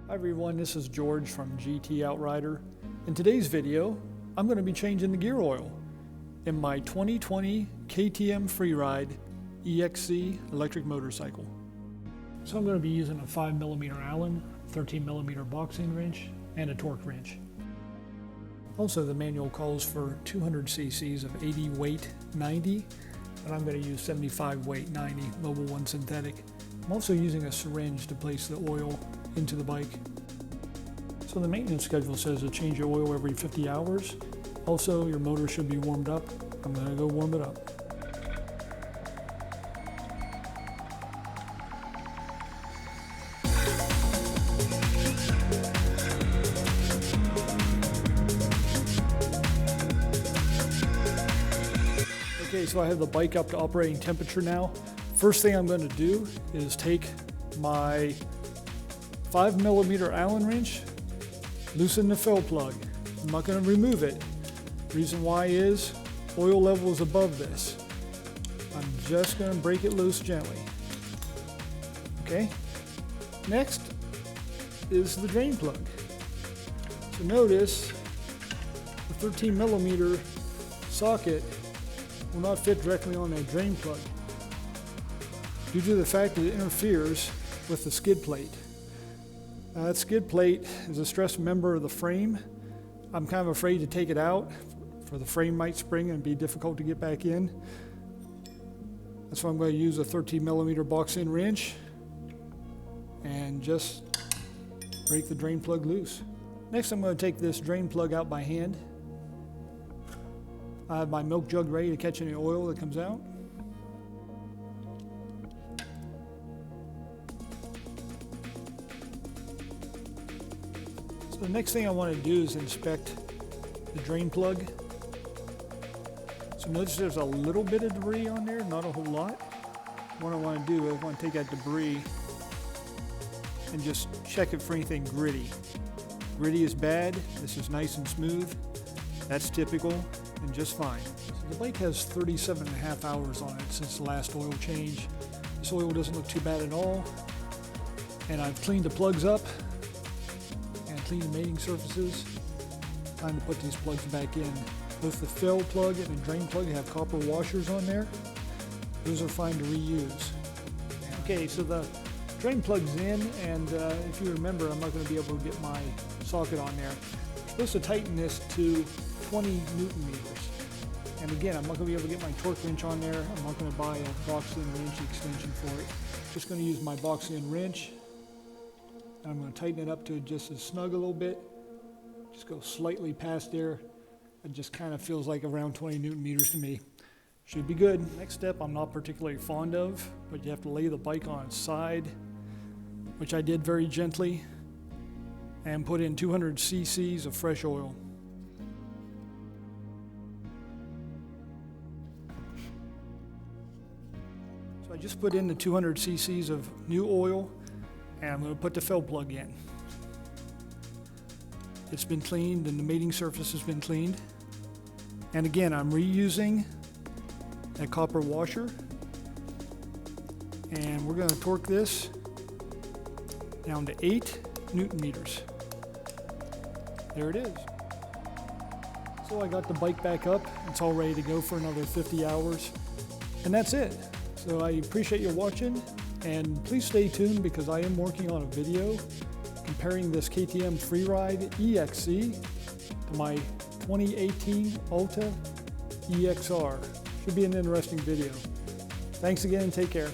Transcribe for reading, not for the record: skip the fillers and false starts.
Hi everyone, this is George from GT Outrider. In today's video, I'm going to be changing the gear oil in my 2020 KTM Freeride E-XC electric motorcycle. So I'm going to be using a 5mm Allen, 13mm boxing wrench, and a torque wrench. Also, the manual calls for 200 cc's of 80 weight 90, and I'm going to use 75 weight 90 Mobil 1 synthetic. I'm also using a syringe to place the oil into the bike. So the maintenance schedule says to change your oil every 50 hours. Also, your motor should be warmed up. I'm going to go warm it up. Okay, so I have the bike up to operating temperature now. First thing I'm going to do is take my 5mm Allen wrench, loosen the fill plug. I'm not going to remove it. Reason why is oil level is above this. I'm just going to break it loose gently. Okay. Next is the drain plug. So notice the 13mm socket will not fit directly on that drain plug due to the fact that it interferes with the skid plate. That skid plate is a stressed member of the frame. I'm kind of afraid to take it out, for the frame might spring and be difficult to get back in. That's why I'm going to use a 13mm box-in wrench and just break the drain plug loose. Next, I'm going to take this drain plug out by hand. I have my milk jug ready to catch any oil that comes out. So the next thing I want to do is inspect the drain plug. So notice there's a little bit of debris on there, not a whole lot. What I want to do is I want to take that debris and just check it for anything gritty. Gritty is bad, this is nice and smooth. That's typical and just fine. So the bike has 37.5 hours on it since the last oil change. This oil doesn't look too bad at all. And I've cleaned the plugs up and cleaned the mating surfaces. Time to put these plugs back in. Both the fill plug and the drain plug have copper washers on there. Those are fine to reuse. Okay, so the drain plug's in, and if you remember, I'm not going to be able to get my socket on there. I'm supposed to tighten this to 20 Newton meters. And again, I'm not going to be able to get my torque wrench on there. I'm not going to buy a box-in wrench extension for it. Just going to use my box-in wrench. And I'm going to tighten it up to just as snug a little bit. Just go slightly past there. It just kind of feels like around 20 Newton meters to me. Should be good. Next step I'm not particularly fond of, but you have to lay the bike on its side, which I did very gently, and put in 200 cc's of fresh oil. So I just put in the 200 cc's of new oil, and I'm going to put the fill plug in. It's been cleaned and the mating surface has been cleaned. And again, I'm reusing that copper washer. And we're going to torque this down to 8 Newton meters. There it is. So I got the bike back up. It's all ready to go for another 50 hours. And that's it. So I appreciate you watching. And please stay tuned because I am working on a video comparing this KTM Freeride E-XC to my 2018 Alta EXR. Should be an interesting video. Thanks again and take care.